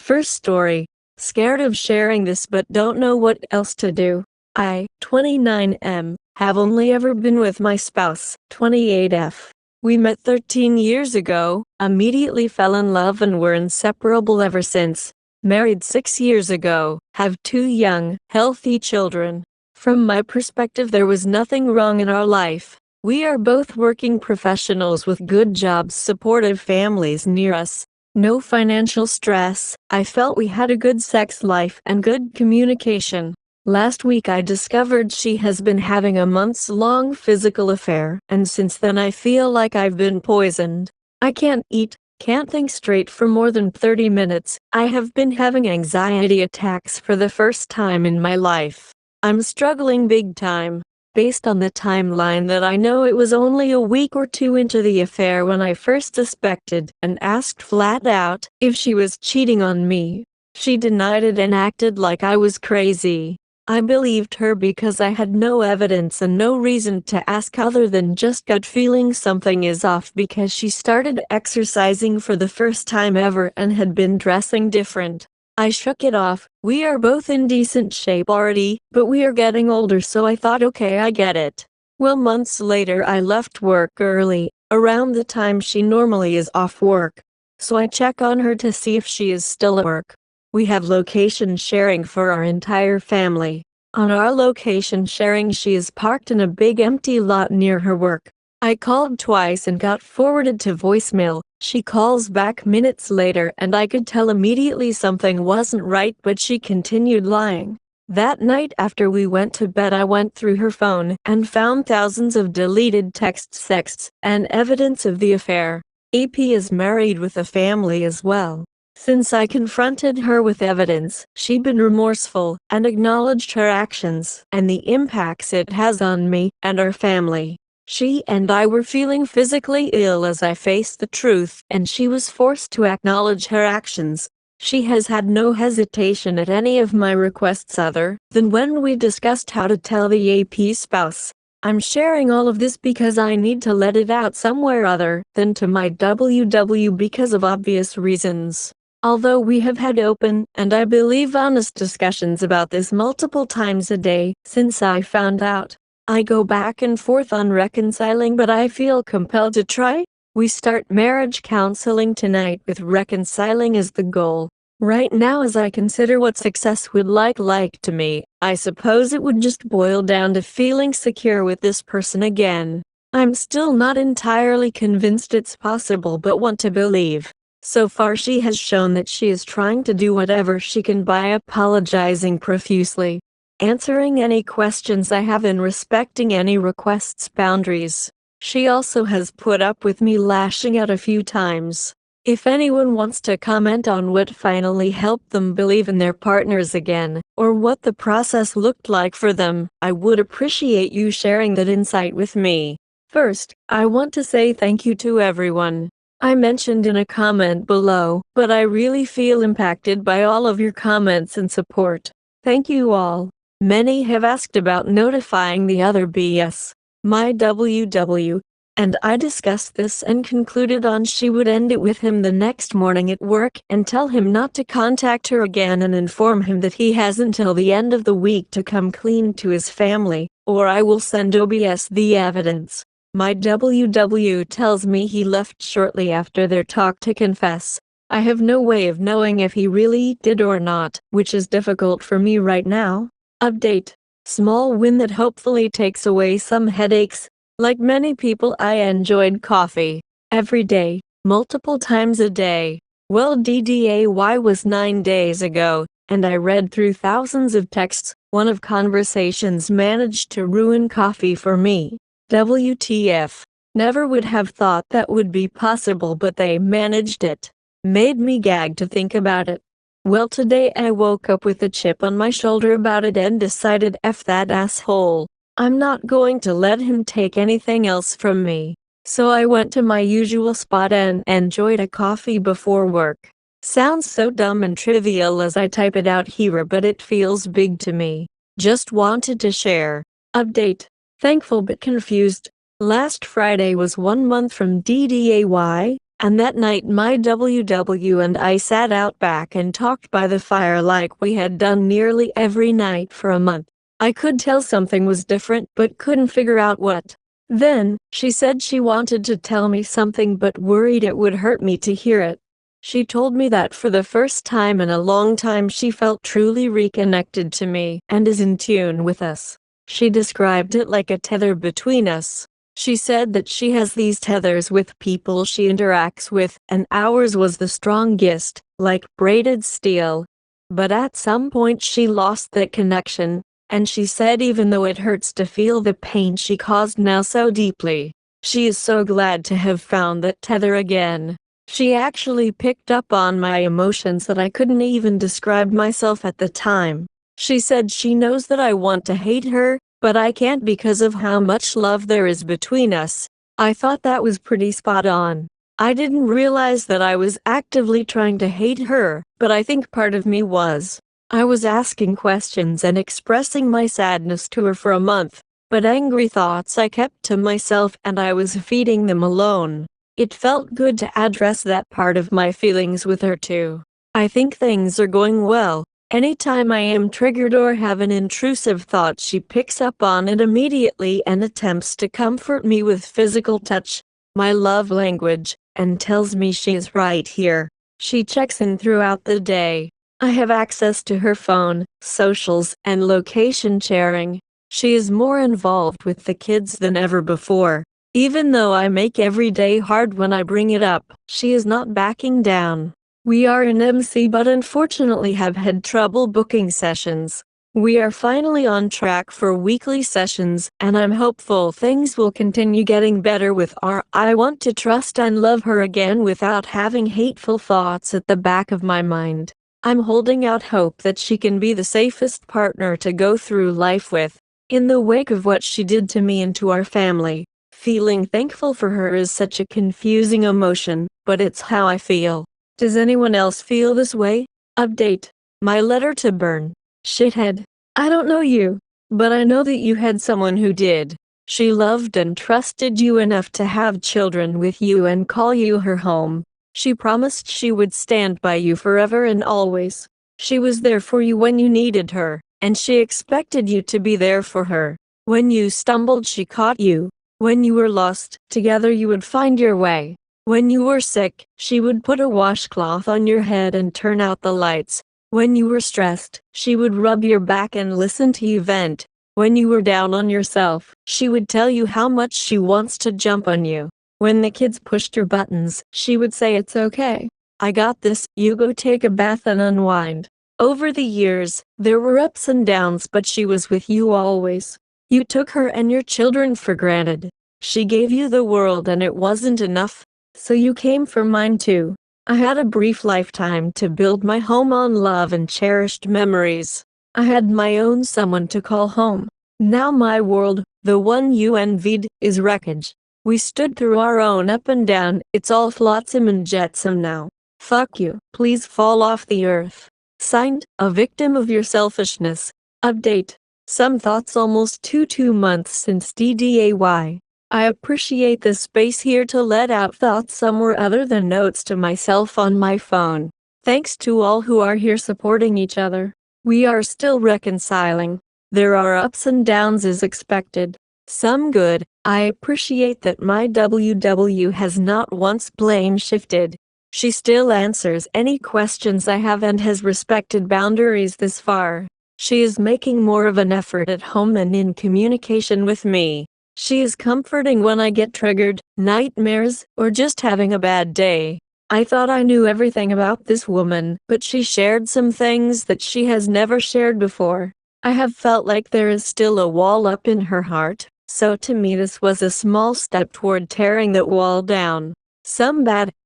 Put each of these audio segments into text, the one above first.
First story. Scared of sharing this but don't know what else to do. I, 29M, have only ever been with my spouse, 28F. We met 13 years ago, immediately fell in love and were inseparable ever since. Married 6 years ago, have 2 young, healthy children. From my perspective, there was nothing wrong in our life. We are both working professionals with good jobs, supportive families near us. No financial stress. I felt we had a good sex life and good communication. Last week I discovered she has been having a months-long physical affair, and since then I feel like I've been poisoned. I can't eat, can't think straight for more than 30 minutes. I have been having anxiety attacks for the first time in my life. I'm struggling big time. Based on the timeline that I know, it was only a week or 2 into the affair when I first suspected and asked flat out if she was cheating on me. She denied it and acted like I was crazy. I believed her because I had no evidence and no reason to ask other than just gut feeling something is off, because she started exercising for the first time ever and had been dressing different. I shook it off. We are both in decent shape already, but we are getting older, so I thought, okay, I get it. Well, months later I left work early, around the time she normally is off work. So I check on her to see if she is still at work. We have location sharing for our entire family. On our location sharing, she is parked in a big empty lot near her work. I called twice and got forwarded to voicemail. She calls back minutes later and I could tell immediately something wasn't right, but she continued lying. That night after we went to bed, I went through her phone and found thousands of deleted texts and evidence of the affair. AP is married with a family as well. Since I confronted her with evidence, she'd been remorseful and acknowledged her actions and the impacts it has on me and our family. She and I were feeling physically ill as I faced the truth, and she was forced to acknowledge her actions. She has had no hesitation at any of my requests other than when we discussed how to tell the AP spouse. I'm sharing all of this because I need to let it out somewhere other than to my WW because of obvious reasons. Although we have had open and I believe honest discussions about this multiple times a day since I found out, I go back and forth on reconciling, but I feel compelled to try. We start marriage counseling tonight with reconciling as the goal. Right now, as I consider what success would like to me, I suppose it would just boil down to feeling secure with this person again. I'm still not entirely convinced it's possible, but want to believe. So far she has shown that she is trying to do whatever she can by apologizing profusely, answering any questions I have, and respecting any requests' boundaries. She also has put up with me lashing out a few times. If anyone wants to comment on what finally helped them believe in their partners again, or what the process looked like for them, I would appreciate you sharing that insight with me. First, I want to say thank you to everyone I mentioned in a comment below, but I really feel impacted by all of your comments and support. Thank you all. Many have asked about notifying the other BS, my WW, and I discussed this and concluded on she would end it with him the next morning at work and tell him not to contact her again and inform him that he has until the end of the week to come clean to his family, or I will send OBS the evidence. My WW tells me he left shortly after their talk to confess. I have no way of knowing if he really did or not, which is difficult for me right now. Update. Small win that hopefully takes away some headaches. Like many people, I enjoyed coffee. Every day, multiple times a day. Well, DDAY was 9 days ago, and I read through thousands of texts. One of conversations managed to ruin coffee for me. WTF. Never would have thought that would be possible, but they managed it. Made me gag to think about it. Well, today I woke up with a chip on my shoulder about it and decided, F that asshole. I'm not going to let him take anything else from me. So I went to my usual spot and enjoyed a coffee before work. Sounds so dumb and trivial as I type it out here, but it feels big to me. Just wanted to share. Update. Thankful but confused. Last Friday was 1 month from DDAY. And that night my WW and I sat out back and talked by the fire like we had done nearly every night for a month. I could tell something was different but couldn't figure out what. Then, she said she wanted to tell me something but worried it would hurt me to hear it. She told me that for the first time in a long time she felt truly reconnected to me and is in tune with us. She described it like a tether between us. She said that she has these tethers with people she interacts with, and ours was the strongest, like braided steel. But at some point she lost that connection, and she said even though it hurts to feel the pain she caused now so deeply, she is so glad to have found that tether again. She actually picked up on my emotions that I couldn't even describe myself at the time. She said she knows that I want to hate her, but I can't because of how much love there is between us. I thought that was pretty spot on. I didn't realize that I was actively trying to hate her, but I think part of me was. I was asking questions and expressing my sadness to her for a month, but angry thoughts I kept to myself and I was feeding them alone. It felt good to address that part of my feelings with her too. I think things are going well. Anytime I am triggered or have an intrusive thought, she picks up on it immediately and attempts to comfort me with physical touch, my love language, and tells me she is right here. She checks in throughout the day. I have access to her phone, socials, and location sharing. She is more involved with the kids than ever before. Even though I make every day hard when I bring it up, she is not backing down. We are in MC but unfortunately have had trouble booking sessions. We are finally on track for weekly sessions, and I'm hopeful things will continue getting better with our I want to trust and love her again without having hateful thoughts at the back of my mind. I'm holding out hope that she can be the safest partner to go through life with, in the wake of what she did to me and to our family. Feeling thankful for her is such a confusing emotion, but it's how I feel. Does anyone else feel this way? Update. My letter to Bern. Shithead. I don't know you, but I know that you had someone who did. She loved and trusted you enough to have children with you and call you her home. She promised she would stand by you forever and always. She was there for you when you needed her, and she expected you to be there for her. When you stumbled, she caught you. When you were lost, together you would find your way. When you were sick, she would put a washcloth on your head and turn out the lights. When you were stressed, she would rub your back and listen to you vent. When you were down on yourself, she would tell you how much she wants to jump on you. When the kids pushed your buttons, she would say it's okay. I got this, you go take a bath and unwind. Over the years, there were ups and downs, but she was with you always. You took her and your children for granted. She gave you the world and it wasn't enough, so you came for mine too. I had a brief lifetime to build my home on love and cherished memories. I had my own someone to call home. Now my world, the one you envied, is wreckage. We stood through our own up and down, it's all flotsam and jetsam now. Fuck you, please fall off the earth. Signed, a victim of your selfishness. Update. Some thoughts almost 2 months since DDAY. I appreciate the space here to let out thoughts somewhere other than notes to myself on my phone. Thanks to all who are here supporting each other. We are still reconciling. There are ups and downs as expected. Some good. I appreciate that my WW has not once blame shifted. She still answers any questions I have and has respected boundaries this far. She is making more of an effort at home and in communication with me. She is comforting when I get triggered, nightmares, or just having a bad day. I thought I knew everything about this woman, but she shared some things that she has never shared before. I have felt like there is still a wall up in her heart, so to me this was a small step toward tearing that wall down.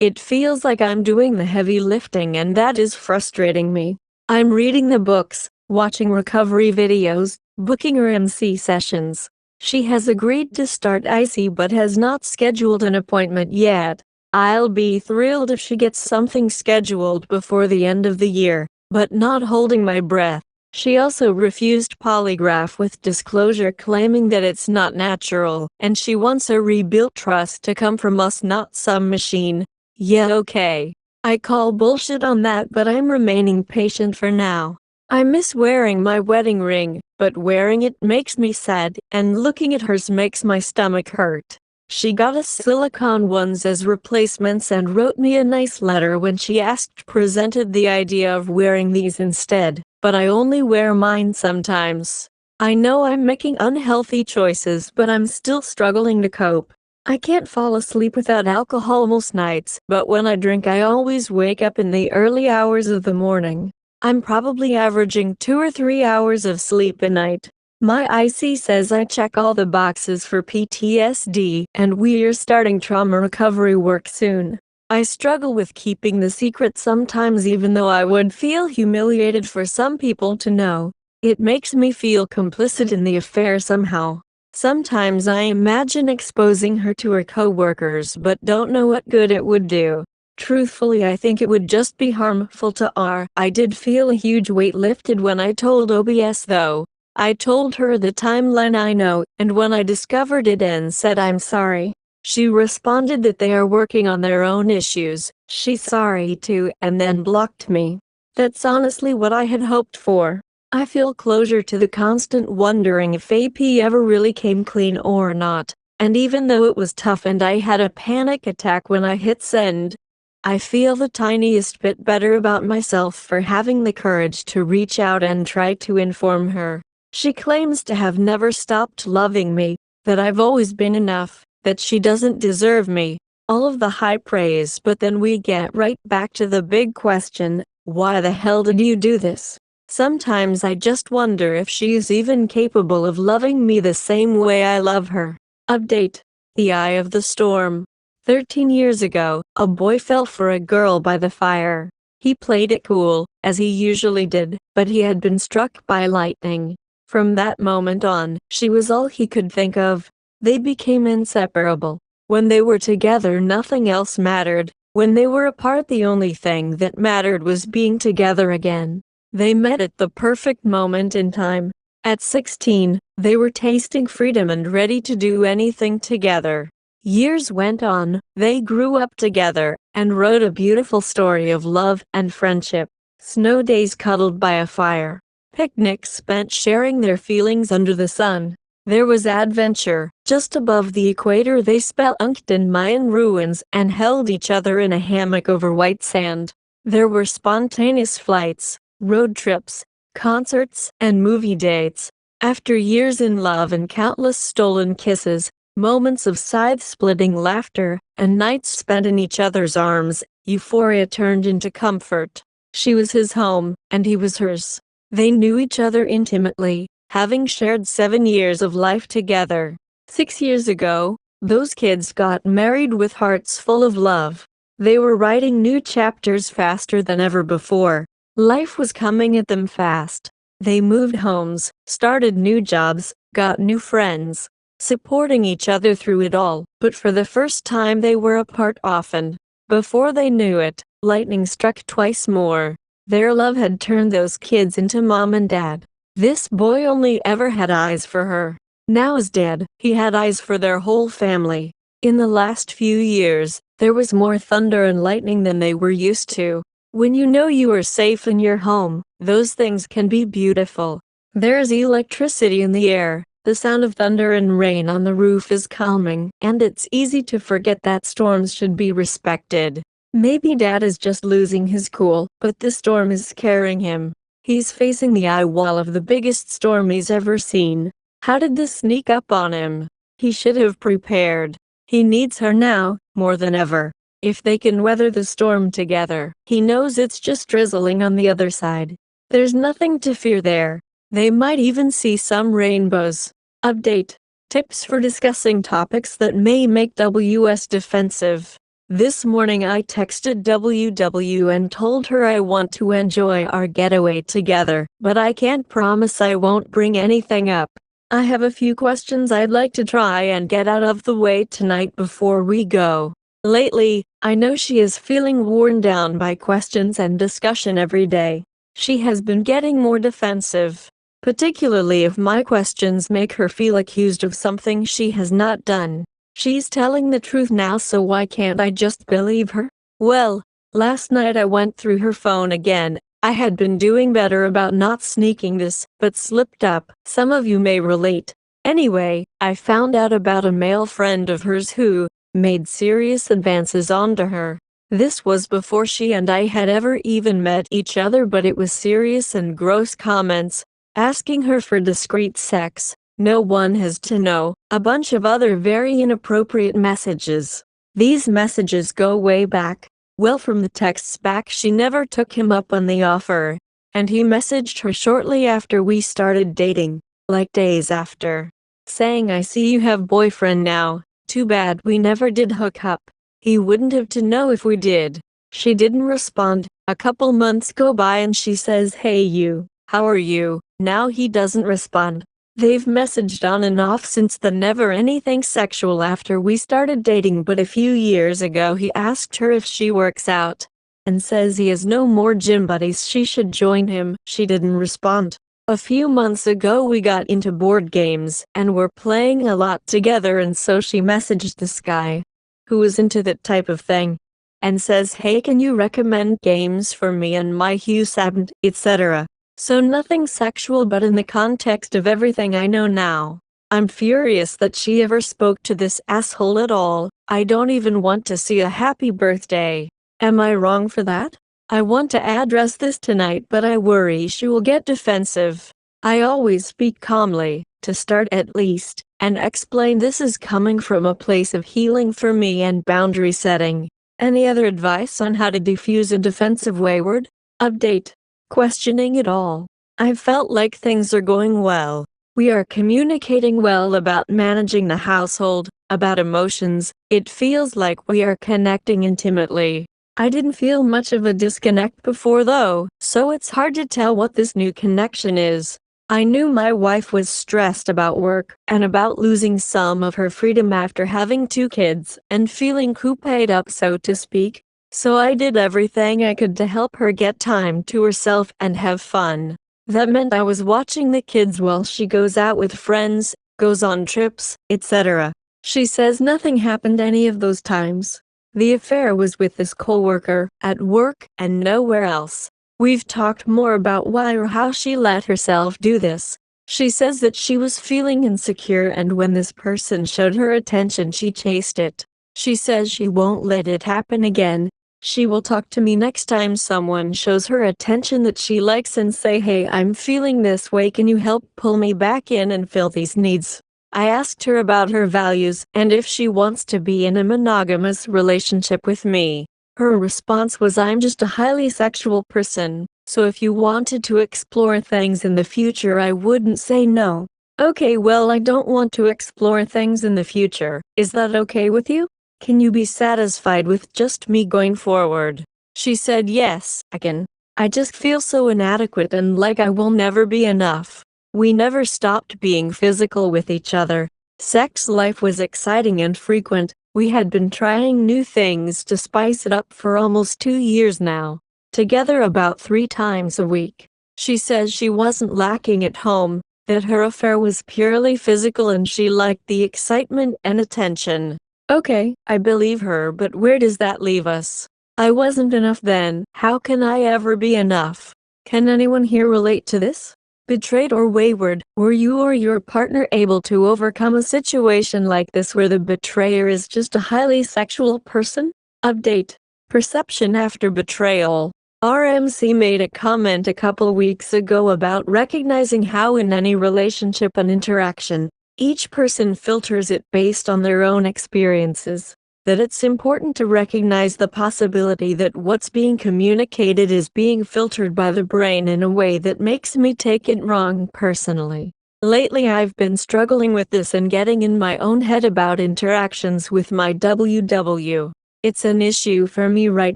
It feels like I'm doing the heavy lifting and that is frustrating me. I'm reading the books, watching recovery videos, booking her MC sessions. She has agreed to start IC but has not scheduled an appointment yet. I'll be thrilled if she gets something scheduled before the end of the year, but not holding my breath. She also refused polygraph with disclosure, claiming that it's not natural, and she wants a rebuilt trust to come from us, not some machine. Yeah, okay. I call bullshit on that, but I'm remaining patient for now. I miss wearing my wedding ring, but wearing it makes me sad, and looking at hers makes my stomach hurt. She got us silicone ones as replacements and wrote me a nice letter when she presented the idea of wearing these instead, but I only wear mine sometimes. I know I'm making unhealthy choices, but I'm still struggling to cope. I can't fall asleep without alcohol most nights, but when I drink I always wake up in the early hours of the morning. I'm probably averaging 2 or 3 hours of sleep a night. My IC says I check all the boxes for PTSD, and we're starting trauma recovery work soon. I struggle with keeping the secret sometimes, even though I would feel humiliated for some people to know. It makes me feel complicit in the affair somehow. Sometimes I imagine exposing her to her coworkers, but don't know what good it would do. Truthfully, I think it would just be harmful to her. I did feel a huge weight lifted when I told OBS though. I told her the timeline I know, and when I discovered it and said I'm sorry, she responded that they are working on their own issues. She's sorry too, and then blocked me. That's honestly what I had hoped for. I feel closure to the constant wondering if AP ever really came clean or not, and even though it was tough and I had a panic attack when I hit send, I feel the tiniest bit better about myself for having the courage to reach out and try to inform her. She claims to have never stopped loving me, that I've always been enough, that she doesn't deserve me. All of the high praise, but then we get right back to the big question, why the hell did you do this? Sometimes I just wonder if she is even capable of loving me the same way I love her. Update. The eye of the storm. 13 years ago, a boy fell for a girl by the fire. He played it cool, as he usually did, but he had been struck by lightning. From that moment on, she was all he could think of. They became inseparable. When they were together, nothing else mattered. When they were apart, the only thing that mattered was being together again. They met at the perfect moment in time. At 16, they were tasting freedom and ready to do anything together. Years went on, they grew up together, and wrote a beautiful story of love and friendship. Snow days cuddled by a fire. Picnics spent sharing their feelings under the sun. There was adventure. Just above the equator they spelunked in Mayan ruins and held each other in a hammock over white sand. There were spontaneous flights, road trips, concerts, and movie dates. After years in love and countless stolen kisses, moments of side-splitting laughter, and nights spent in each other's arms, euphoria turned into comfort. She was his home, and he was hers. They knew each other intimately, having shared 7 years of life together. 6 years ago, those kids got married with hearts full of love. They were writing new chapters faster than ever before. Life was coming at them fast. They moved homes, started new jobs, got new friends, supporting each other through it all. But for the first time they were apart often. Before they knew it, lightning struck twice more. Their love had turned those kids into mom and dad. This boy only ever had eyes for her. Now as dad, he had eyes for their whole family. In the last few years, there was more thunder and lightning than they were used to. When you know you are safe in your home, those things can be beautiful. There's electricity in the air, the sound of thunder and rain on the roof is calming, and it's easy to forget that storms should be respected. Maybe dad is just losing his cool, but the storm is scaring him. He's facing the eye wall of the biggest storm he's ever seen. How did this sneak up on him? He should have prepared. He needs her now, more than ever. If they can weather the storm together, he knows it's just drizzling on the other side. There's nothing to fear there. They might even see some rainbows. Update. Tips for discussing topics that may make WS defensive. This morning I texted WW and told her I want to enjoy our getaway together, but I can't promise I won't bring anything up. I have a few questions I'd like to try and get out of the way tonight before we go. Lately, I know she is feeling worn down by questions and discussion every day. She has been getting more defensive, particularly if my questions make her feel accused of something she has not done. She's telling the truth now, so why can't I just believe her? Well, last night I went through her phone again. I had been doing better about not sneaking this, but slipped up. Some of you may relate. Anyway, I found out about a male friend of hers who made serious advances onto her. This was before she and I had ever even met each other, but it was serious and gross comments, asking her for discreet sex. No one has to know. A bunch of other very inappropriate messages. These messages go way back. Well, from the texts back, she never took him up on the offer. And he messaged her shortly after we started dating, like days after, saying, "I see you have boyfriend now. Too bad we never did hook up. He wouldn't have to know if we did." She didn't respond. A couple months go by and she says, "Hey you, how are you?" Now he doesn't respond. They've messaged on and off since then, never anything sexual after we started dating, but a few years ago he asked her if she works out, and says he has no more gym buddies, she should join him. She didn't respond. A few months ago we got into board games, and were playing a lot together, and so she messaged this guy, who was into that type of thing, and says, "Hey, can you recommend games for me and my husband, etc." So nothing sexual, but in the context of everything I know now, I'm furious that she ever spoke to this asshole at all. I don't even want to see a happy birthday. Am I wrong for that? I want to address this tonight, but I worry she will get defensive. I always speak calmly, to start at least, and explain this is coming from a place of healing for me and boundary setting. Any other advice on how to defuse a defensive wayward? Update. Questioning it all. I felt like things are going well. We are communicating well about managing the household, about emotions. It feels like we are connecting intimately. I didn't feel much of a disconnect before though, so it's hard to tell what this new connection is. I knew my wife was stressed about work and about losing some of her freedom after having 2 kids and feeling cooped up, so to speak. So I did everything I could to help her get time to herself and have fun. That meant I was watching the kids while she goes out with friends, goes on trips, etc. She says nothing happened any of those times. The affair was with this coworker, at work, and nowhere else. We've talked more about why or how she let herself do this. She says that she was feeling insecure, and when this person showed her attention she chased it. She says she won't let it happen again. She will talk to me next time someone shows her attention that she likes and say, "Hey, I'm feeling this way, can you help pull me back in and fill these needs?" I asked her about her values and if she wants to be in a monogamous relationship with me. Her response was, "I'm just a highly sexual person, so if you wanted to explore things in the future I wouldn't say no." Okay, well, I don't want to explore things in the future. Is that okay with you? Can you be satisfied with just me going forward? She said yes, I can. I just feel so inadequate and like I will never be enough. We never stopped being physical with each other. Sex life was exciting and frequent. We had been trying new things to spice it up for almost 2 years now. Together about 3 times a week. She says she wasn't lacking at home, that her affair was purely physical and she liked the excitement and attention. Okay, I believe her, but where does that leave us? I wasn't enough then. How can I ever be enough? Can anyone here relate to this? Betrayed or wayward, were you or your partner able to overcome a situation like this where the betrayer is just a highly sexual person? Update. Perception after betrayal. RMC made a comment a couple weeks ago about recognizing how in any relationship and interaction, each person filters it based on their own experiences. That it's important to recognize the possibility that what's being communicated is being filtered by the brain in a way that makes me take it wrong personally. Lately I've been struggling with this and getting in my own head about interactions with my WW. It's an issue for me right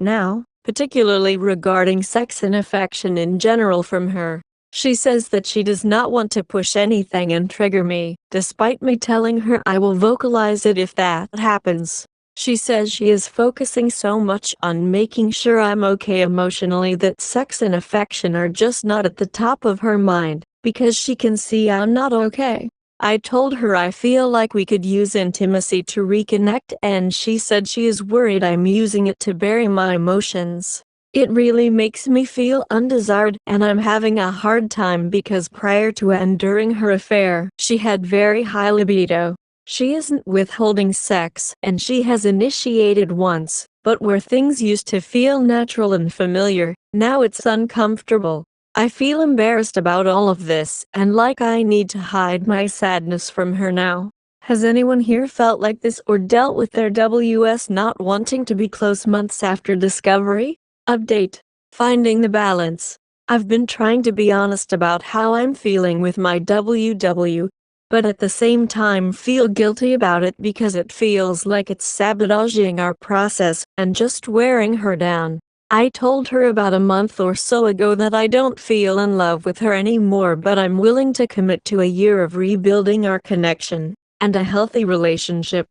now, particularly regarding sex and affection in general from her. She says that she does not want to push anything and trigger me, despite me telling her I will vocalize it if that happens. She says she is focusing so much on making sure I'm okay emotionally that sex and affection are just not at the top of her mind, because she can see I'm not okay. I told her I feel like we could use intimacy to reconnect, and she said she is worried I'm using it to bury my emotions. It really makes me feel undesired, and I'm having a hard time because prior to and during her affair, she had very high libido. She isn't withholding sex, and she has initiated once, but where things used to feel natural and familiar, now it's uncomfortable. I feel embarrassed about all of this, and like I need to hide my sadness from her now. Has anyone here felt like this or dealt with their WS not wanting to be close months after discovery? Update. Finding the balance. I've been trying to be honest about how I'm feeling with my WW, but at the same time feel guilty about it because it feels like it's sabotaging our process and just wearing her down. I told her about a month or so ago that I don't feel in love with her anymore, but I'm willing to commit to a year of rebuilding our connection and a healthy relationship.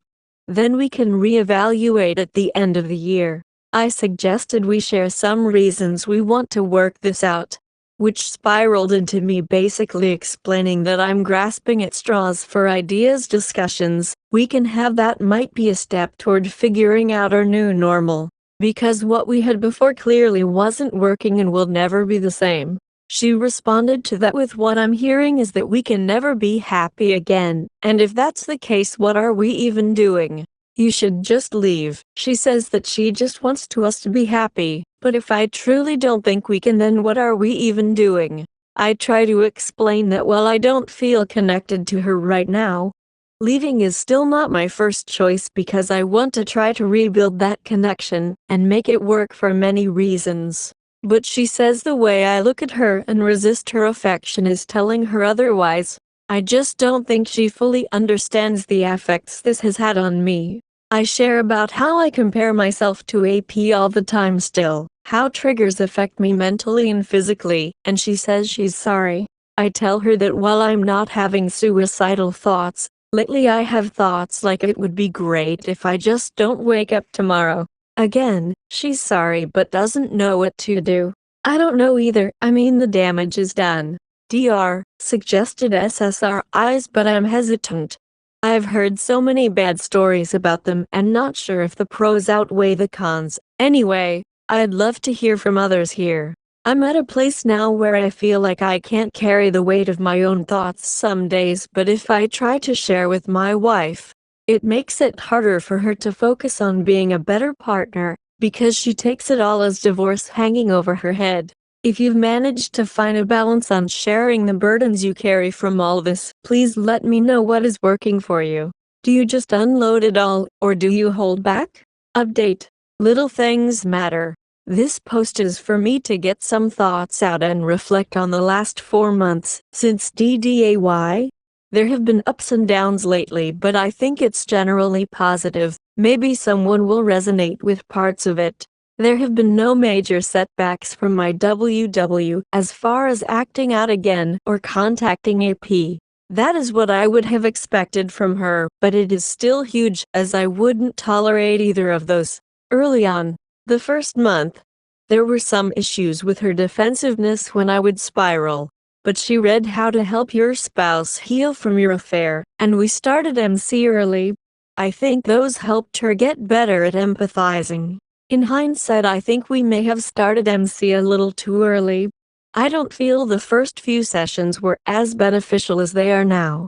Then we can reevaluate at the end of the year. I suggested we share some reasons we want to work this out, which spiraled into me basically explaining that I'm grasping at straws for ideas discussions we can have that might be a step toward figuring out our new normal. Because what we had before clearly wasn't working and will never be the same. She responded to that with, what I'm hearing is that we can never be happy again, and if that's the case, what are we even doing? You should just leave. She says that she just wants us to be happy, but if I truly don't think we can, then what are we even doing? I try to explain that while I don't feel connected to her right now, leaving is still not my first choice because I want to try to rebuild that connection and make it work for many reasons. But she says the way I look at her and resist her affection is telling her otherwise. I just don't think she fully understands the effects this has had on me. I share about how I compare myself to AP all the time still, how triggers affect me mentally and physically, and she says she's sorry. I tell her that while I'm not having suicidal thoughts, lately I have thoughts like it would be great if I just don't wake up tomorrow. Again, she's sorry but doesn't know what to do. I don't know either. I mean, the damage is done. Dr. suggested SSRIs, but I'm hesitant. I've heard so many bad stories about them and not sure if the pros outweigh the cons. Anyway, I'd love to hear from others here. I'm at a place now where I feel like I can't carry the weight of my own thoughts some days, but if I try to share with my wife, it makes it harder for her to focus on being a better partner, because she takes it all as divorce hanging over her head. If you've managed to find a balance on sharing the burdens you carry from all this, please let me know what is working for you. Do you just unload it all, or do you hold back? Update. Little things matter. This post is for me to get some thoughts out and reflect on the last 4 months since DDAY. There have been ups and downs lately, but I think it's generally positive. Maybe someone will resonate with parts of it. There have been no major setbacks from my WW as far as acting out again or contacting AP. That is what I would have expected from her, but it is still huge, as I wouldn't tolerate either of those. Early on, the first month, there were some issues with her defensiveness when I would spiral. But she read How to Help Your Spouse Heal from Your Affair, and we started MC early. I think those helped her get better at empathizing. In hindsight, I think we may have started MC a little too early. I don't feel the first few sessions were as beneficial as they are now.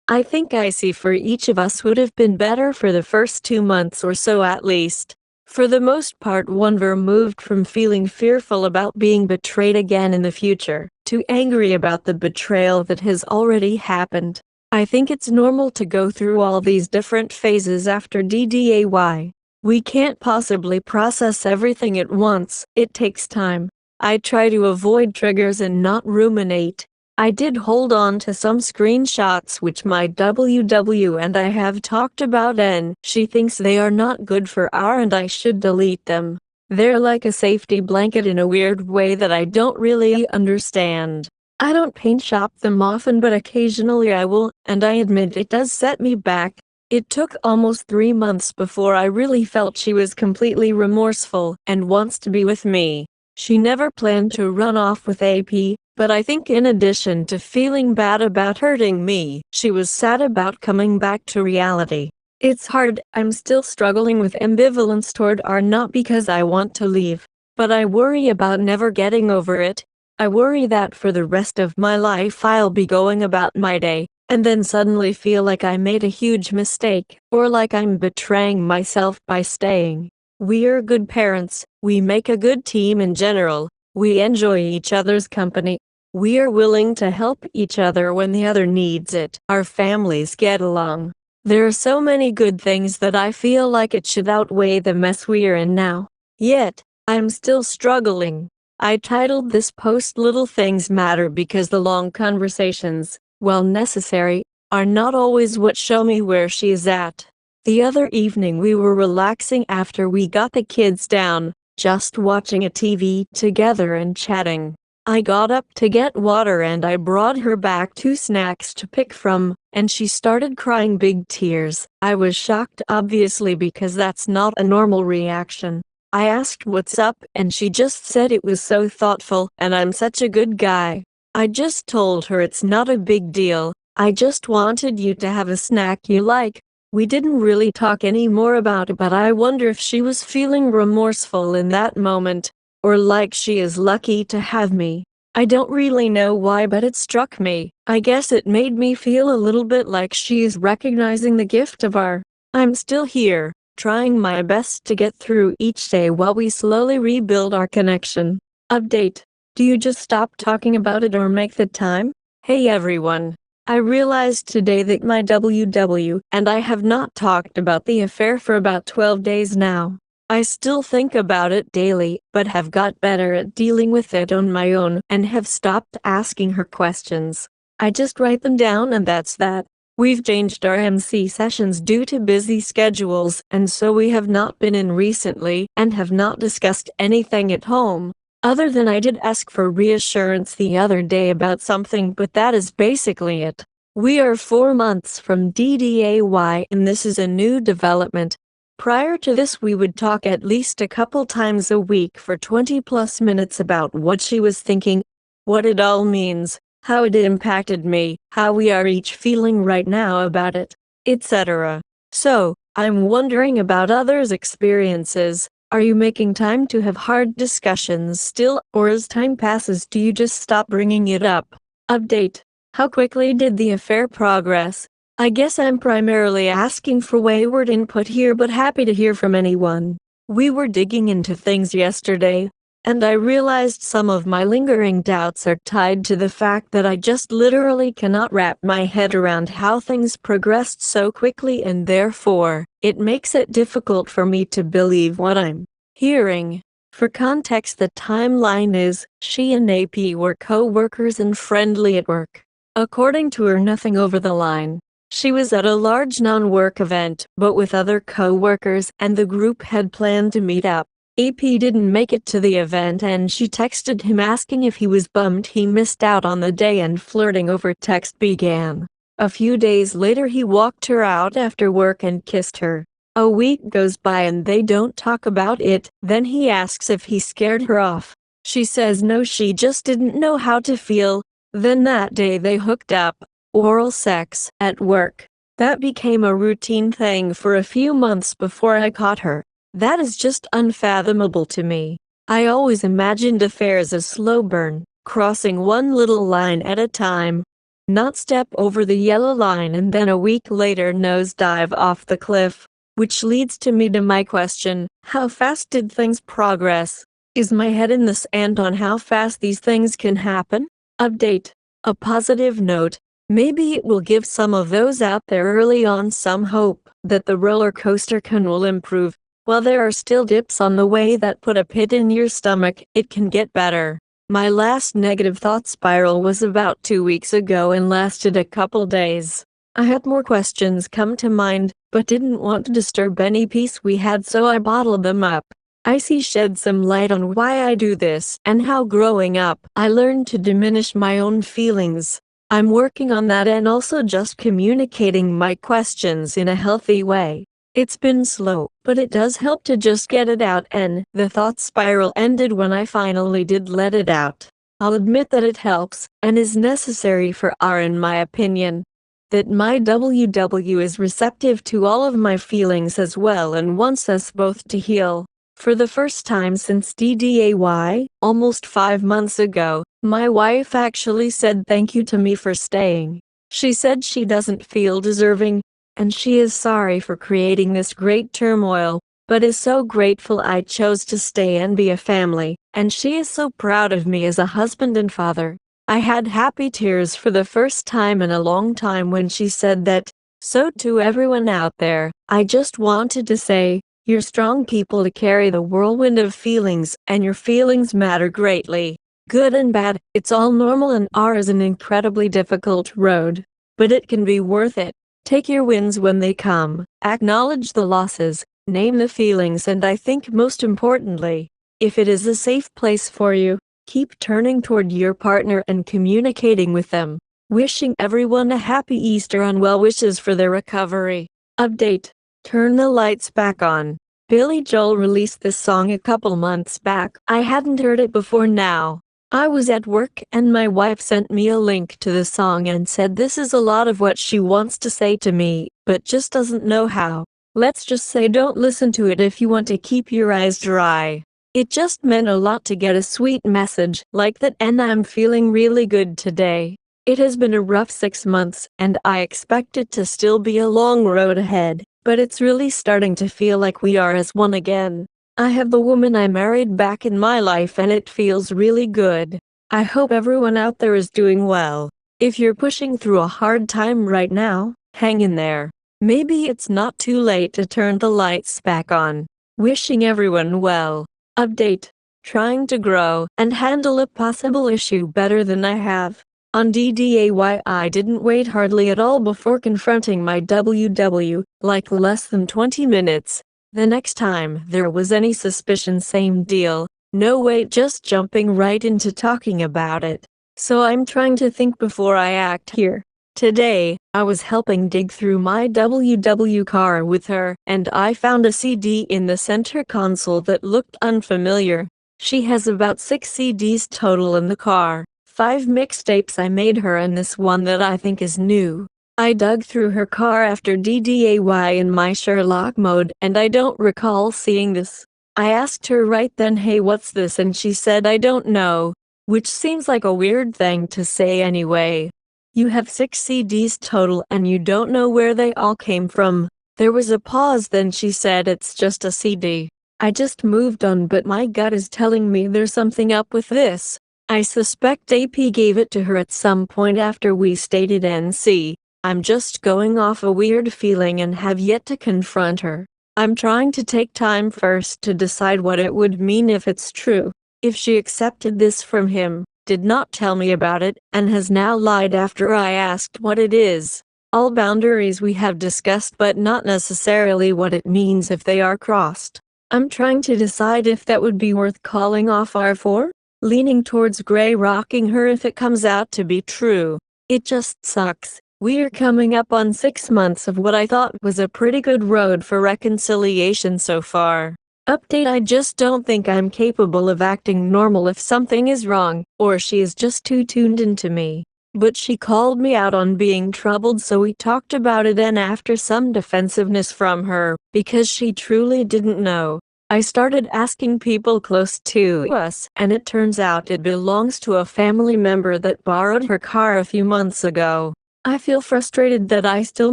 I think IC for each of us would have been better for the first 2 months or so at least. For the most part, one were moved from feeling fearful about being betrayed again in the future, to angry about the betrayal that has already happened. I think it's normal to go through all these different phases after DDAY. We can't possibly process everything at once, it takes time. I try to avoid triggers and not ruminate. I did hold on to some screenshots which my WW and I have talked about, and she thinks they are not good for R and I should delete them. They're like a safety blanket in a weird way that I don't really understand. I don't paint shop them often, but occasionally I will, and I admit it does set me back. It took almost 3 months before I really felt she was completely remorseful and wants to be with me. She never planned to run off with AP, But I think in addition to feeling bad about hurting me, she was sad about coming back to reality. It's hard, I'm still struggling with ambivalence toward her, not because I want to leave, but I worry about never getting over it. I worry that for the rest of my life I'll be going about my day, and then suddenly feel like I made a huge mistake, or like I'm betraying myself by staying. We're good parents, we make a good team in general, we enjoy each other's company. We are willing to help each other when the other needs it. Our families get along. There are so many good things that I feel like it should outweigh the mess we're in now. Yet, I'm still struggling. I titled this post "Little Things Matter" because the long conversations, while necessary, are not always what show me where she is at. The other evening we were relaxing after we got the kids down, just watching a TV together and chatting. I got up to get water and I brought her back 2 snacks to pick from, and she started crying big tears. I was shocked, obviously, because that's not a normal reaction. I asked what's up and she just said it was so thoughtful and I'm such a good guy. I just told her it's not a big deal, I just wanted you to have a snack you like. We didn't really talk any more about it, but I wonder if she was feeling remorseful in that moment, or like she is lucky to have me. I don't really know why, but it struck me. I guess it made me feel a little bit like she is recognizing the gift of our. I'm still here, trying my best to get through each day while we slowly rebuild our connection. Update. Do you just stop talking about it or make the time? Hey everyone. I realized today that my WW and I have not talked about the affair for about 12 days now. I still think about it daily, but have got better at dealing with it on my own and have stopped asking her questions. I just write them down and that's that. We've changed our MC sessions due to busy schedules, and so we have not been in recently and have not discussed anything at home. Other than I did ask for reassurance the other day about something, but that is basically it. We are 4 months from DDAY and this is a new development. Prior to this we would talk at least a couple times a week for 20+ minutes about what she was thinking, what it all means, how it impacted me, how we are each feeling right now about it, etc. So, I'm wondering about others' experiences. Are you making time to have hard discussions still, or as time passes do you just stop bringing it up? Update. How quickly did the affair progress? I guess I'm primarily asking for wayward input here, but happy to hear from anyone. We were digging into things yesterday, and I realized some of my lingering doubts are tied to the fact that I just literally cannot wrap my head around how things progressed so quickly, and therefore, it makes it difficult for me to believe what I'm hearing. For context, the timeline is, she and AP were co-workers and friendly at work. According to her, nothing over the line. She was at a large non-work event, but with other co-workers, and the group had planned to meet up. AP didn't make it to the event and she texted him asking if he was bummed he missed out on the day, and flirting over text began. A few days later he walked her out after work and kissed her. A week goes by and they don't talk about it, then he asks if he scared her off. She says no, she just didn't know how to feel. Then that day they hooked up. Oral sex at work. That became a routine thing for a few months before I caught her. That is just unfathomable to me. I always imagined affairs as slow burn, crossing one little line at a time. Not step over the yellow line and then a week later nosedive off the cliff. Which leads to my question, how fast did things progress? Is my head in the sand on how fast these things can happen? Update. A positive note. Maybe it will give some of those out there early on some hope that the roller coaster will improve. While there are still dips on the way that put a pit in your stomach, it can get better. My last negative thought spiral was about 2 weeks ago and lasted a couple days. I had more questions come to mind, but didn't want to disturb any peace we had, so I bottled them up. I shed some light on why I do this and how growing up I learned to diminish my own feelings. I'm working on that and also just communicating my questions in a healthy way. It's been slow, but it does help to just get it out, and the thought spiral ended when I finally did let it out. I'll admit that it helps, and is necessary for R in my opinion. That my WW is receptive to all of my feelings as well and wants us both to heal. For the first time since DDAY, almost 5 months ago, my wife actually said thank you to me for staying. She said she doesn't feel deserving, and she is sorry for creating this great turmoil, but is so grateful I chose to stay and be a family, and she is so proud of me as a husband and father. I had happy tears for the first time in a long time when she said that. So to everyone out there, I just wanted to say, you're strong people to carry the whirlwind of feelings, and your feelings matter greatly. Good and bad, it's all normal, and R is an incredibly difficult road. But it can be worth it. Take your wins when they come, acknowledge the losses, name the feelings, and I think most importantly, if it is a safe place for you, keep turning toward your partner and communicating with them. Wishing everyone a happy Easter and well wishes for their recovery. Update. Turn the lights back on. Billy Joel released this song a couple months back. I hadn't heard it before now. I was at work and my wife sent me a link to the song and said this is a lot of what she wants to say to me, but just doesn't know how. Let's just say don't listen to it if you want to keep your eyes dry. It just meant a lot to get a sweet message like that, and I'm feeling really good today. It has been a rough 6 months and I expect it to still be a long road ahead, but it's really starting to feel like we are as one again. I have the woman I married back in my life and it feels really good. I hope everyone out there is doing well. If you're pushing through a hard time right now, hang in there. Maybe it's not too late to turn the lights back on. Wishing everyone well. Update. Trying to grow and handle a possible issue better than I have. On DDAY, I didn't wait hardly at all before confronting my WW, like less than 20 minutes. The next time there was any suspicion, same deal, no wait, just jumping right into talking about it. So I'm trying to think before I act here. Today, I was helping dig through my WW car with her, and I found a CD in the center console that looked unfamiliar. She has about 6 CDs total in the car, 5 mixtapes I made her and this one that I think is new. I dug through her car after DDAY in my Sherlock mode and I don't recall seeing this. I asked her right then, hey, what's this, and she said I don't know, which seems like a weird thing to say anyway. You have 6 CDs total and you don't know where they all came from. There was a pause, then she said it's just a CD. I just moved on, but my gut is telling me there's something up with this. I suspect AP gave it to her at some point after we stayed at NC. I'm just going off a weird feeling and have yet to confront her. I'm trying to take time first to decide what it would mean if it's true. If she accepted this from him, did not tell me about it, and has now lied after I asked what it is. All boundaries we have discussed, but not necessarily what it means if they are crossed. I'm trying to decide if that would be worth calling off R4? Leaning towards gray, rocking her if it comes out to be true. It just sucks. We're coming up on 6 months of what I thought was a pretty good road for reconciliation so far. Update. I just don't think I'm capable of acting normal if something is wrong, or she is just too tuned into me. But she called me out on being troubled, so we talked about it, and after some defensiveness from her, because she truly didn't know, I started asking people close to us, and it turns out it belongs to a family member that borrowed her car a few months ago. I feel frustrated that I still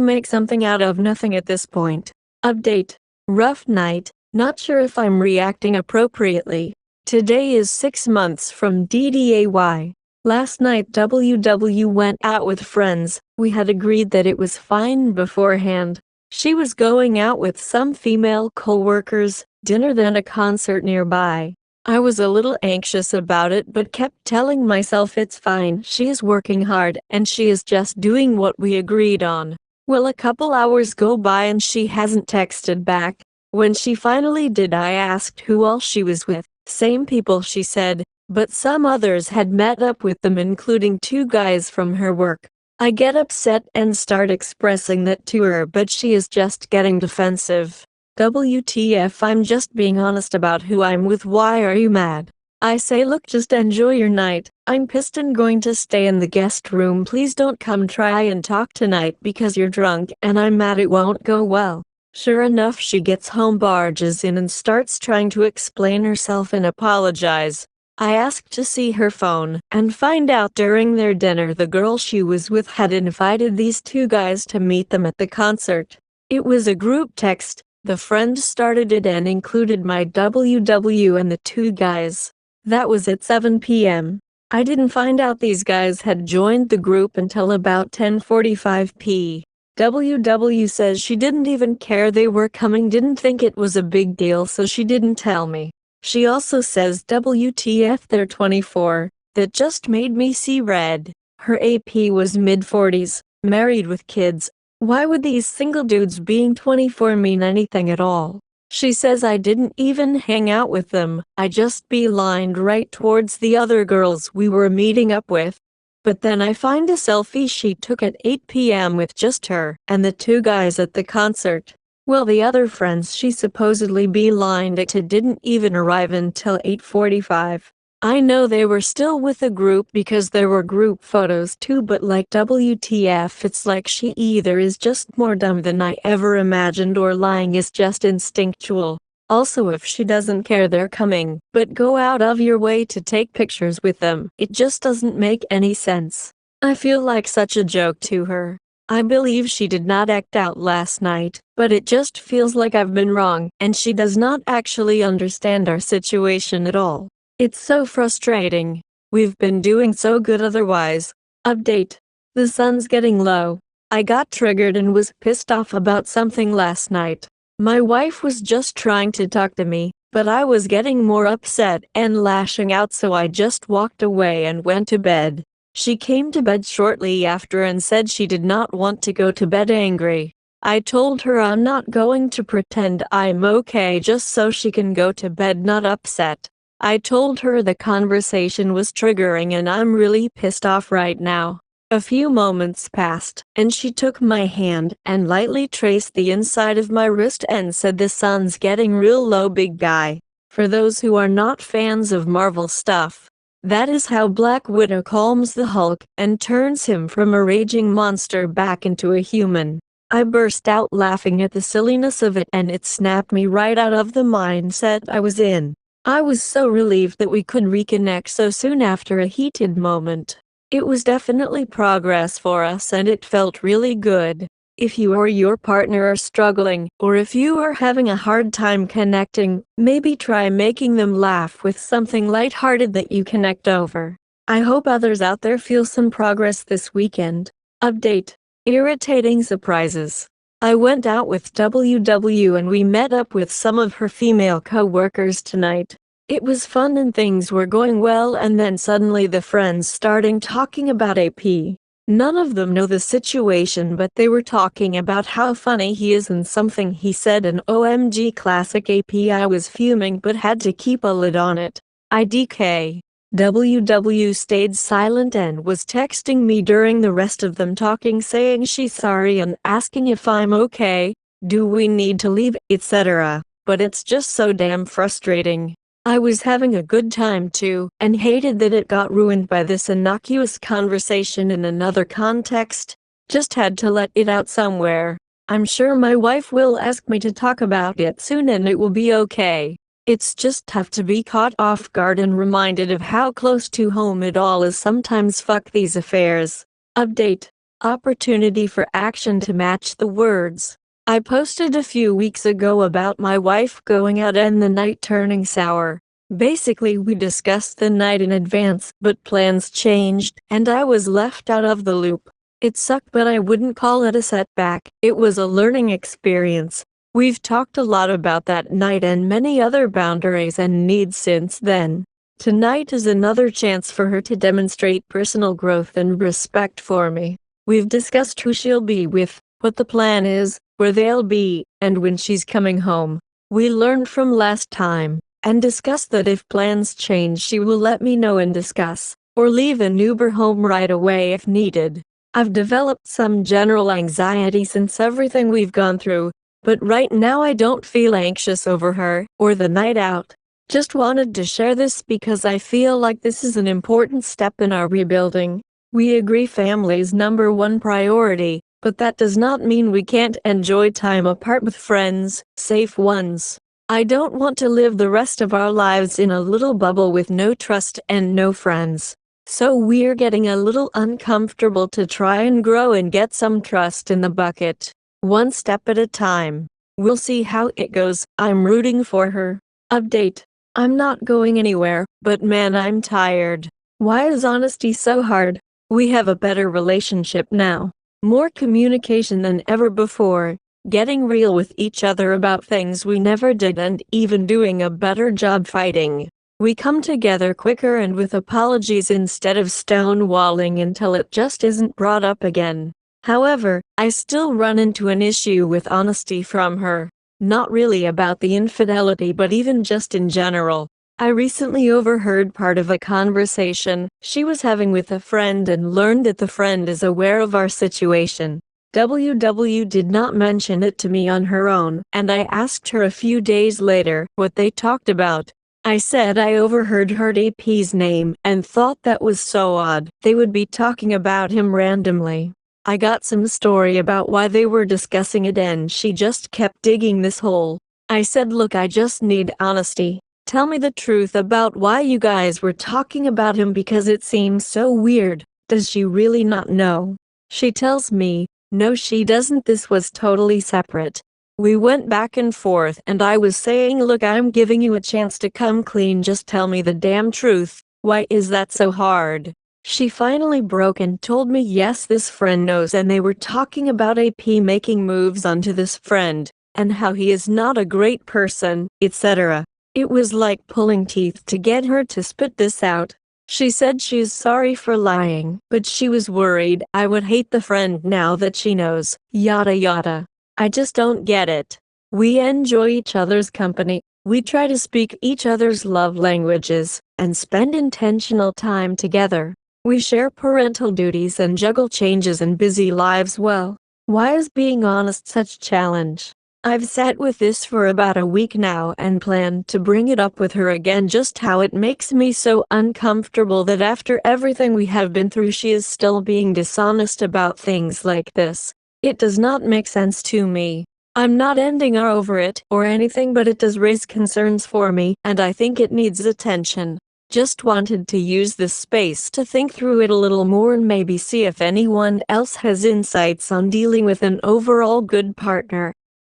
make something out of nothing at this point. Update. Rough night, not sure if I'm reacting appropriately. Today is 6 months from DDAY. Last night WW went out with friends. We had agreed that it was fine beforehand. She was going out with some female co-workers, dinner then a concert nearby. I was a little anxious about it but kept telling myself it's fine, she is working hard and she is just doing what we agreed on. Well, a couple hours go by and she hasn't texted back. When she finally did, I asked who all she was with. Same people, she said, but some others had met up with them, including 2 guys from her work. I get upset and start expressing that to her, but she is just getting defensive. WTF, I'm just being honest about who I'm with, why are you mad? I say, look, just enjoy your night. I'm pissed and going to stay in the guest room. Please don't come try and talk tonight because you're drunk and I'm mad it won't go well. Sure enough, she gets home, barges in and starts trying to explain herself and apologize. I asked to see her phone and find out during their dinner the girl she was with had invited these two guys to meet them at the concert. It was a group text. The friend started it and included my WW and the two guys. That was at 7 p.m. I didn't find out these guys had joined the group until about 10:45 p.m. WW says she didn't even care they were coming, didn't think it was a big deal, so she didn't tell me. She also says WTF, they're 24. That just made me see red. Her AP was mid-40s, married with kids. Why would these single dudes being 24 mean anything at all? She says I didn't even hang out with them, I just beelined right towards the other girls we were meeting up with. But then I find a selfie she took at 8 p.m. with just her and the two guys at the concert. Well, the other friends she supposedly beelined it to didn't even arrive until 8:45. I know they were still with the group because there were group photos too, but like WTF, it's like she either is just more dumb than I ever imagined or lying is just instinctual. Also, if she doesn't care they're coming, but go out of your way to take pictures with them, it just doesn't make any sense. I feel like such a joke to her. I believe she did not act out last night, but it just feels like I've been wrong, and she does not actually understand our situation at all. It's so frustrating. We've been doing so good otherwise. Update. The sun's getting low. I got triggered and was pissed off about something last night. My wife was just trying to talk to me, but I was getting more upset and lashing out, so I just walked away and went to bed. She came to bed shortly after and said she did not want to go to bed angry. I told her I'm not going to pretend I'm okay just so she can go to bed not upset. I told her the conversation was triggering and I'm really pissed off right now. A few moments passed, and she took my hand and lightly traced the inside of my wrist and said, "The sun's getting real low, big guy." For those who are not fans of Marvel stuff, that is how Black Widow calms the Hulk and turns him from a raging monster back into a human. I burst out laughing at the silliness of it, and it snapped me right out of the mindset I was in. I was so relieved that we could reconnect so soon after a heated moment. It was definitely progress for us and it felt really good. If you or your partner are struggling, or if you are having a hard time connecting, maybe try making them laugh with something lighthearted that you connect over. I hope others out there feel some progress this weekend. Update. Irritating surprises. I went out with WW and we met up with some of her female co-workers tonight. It was fun and things were going well, and then suddenly the friends starting talking about AP. None of them know the situation, but they were talking about how funny he is and something he said, and OMG classic AP. I was fuming but had to keep a lid on it. IDK. WW stayed silent and was texting me during the rest of them talking, saying she's sorry and asking if I'm okay, do we need to leave, etc. But it's just so damn frustrating. I was having a good time too, and hated that it got ruined by this innocuous conversation in another context. Just had to let it out somewhere. I'm sure my wife will ask me to talk about it soon and it will be okay. It's just tough to be caught off guard and reminded of how close to home it all is sometimes. Fuck these affairs. Update. Opportunity for action to match the words. I posted a few weeks ago about my wife going out and the night turning sour. Basically, we discussed the night in advance, but plans changed, and I was left out of the loop. It sucked, but I wouldn't call it a setback. It was a learning experience. We've talked a lot about that night and many other boundaries and needs since then. Tonight is another chance for her to demonstrate personal growth and respect for me. We've discussed who she'll be with, what the plan is, where they'll be, and when she's coming home. We learned from last time, and discussed that if plans change she will let me know and discuss, or leave an Uber home right away if needed. I've developed some general anxiety since everything we've gone through, but right now I don't feel anxious over her, or the night out. Just wanted to share this because I feel like this is an important step in our rebuilding. We agree family's number one priority, but that does not mean we can't enjoy time apart with friends, safe ones. I don't want to live the rest of our lives in a little bubble with no trust and no friends. So we're getting a little uncomfortable to try and grow and get some trust in the bucket. One step at a time. We'll see how it goes. I'm rooting for her. Update. I'm not going anywhere, but man, I'm tired. Why is honesty so hard? We have a better relationship now. More communication than ever before. Getting real with each other about things we never did and even doing a better job fighting. We come together quicker and with apologies instead of stonewalling until it just isn't brought up again. However, I still run into an issue with honesty from her. Not really about the infidelity but even just in general. I recently overheard part of a conversation she was having with a friend and learned that the friend is aware of our situation. WW did not mention it to me on her own, and I asked her a few days later what they talked about. I said I overheard her AP's name and thought that was so odd. They would be talking about him randomly. I got some story about why they were discussing it and she just kept digging this hole. I said, look, I just need honesty. Tell me the truth about why you guys were talking about him because it seems so weird. Does she really not know? She tells me, no she doesn't, this was totally separate. We went back and forth and I was saying, look, I'm giving you a chance to come clean, just tell me the damn truth. Why is that so hard? She finally broke and told me yes, this friend knows, and they were talking about AP making moves onto this friend, and how he is not a great person, etc. It was like pulling teeth to get her to spit this out. She said she's sorry for lying, but she was worried I would hate the friend now that she knows, yada yada. I just don't get it. We enjoy each other's company. We try to speak each other's love languages, and spend intentional time together. We share parental duties and juggle changes in busy lives well. Why is being honest such a challenge? I've sat with this for about a week now and planned to bring it up with her again, just how it makes me so uncomfortable that after everything we have been through she is still being dishonest about things like this. It does not make sense to me. I'm not ending over it or anything, but it does raise concerns for me and I think it needs attention. Just wanted to use this space to think through it a little more and maybe see if anyone else has insights on dealing with an overall good partner,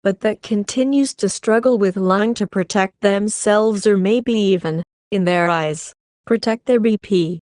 but that continues to struggle with lying to protect themselves or maybe even, in their eyes, protect their BP.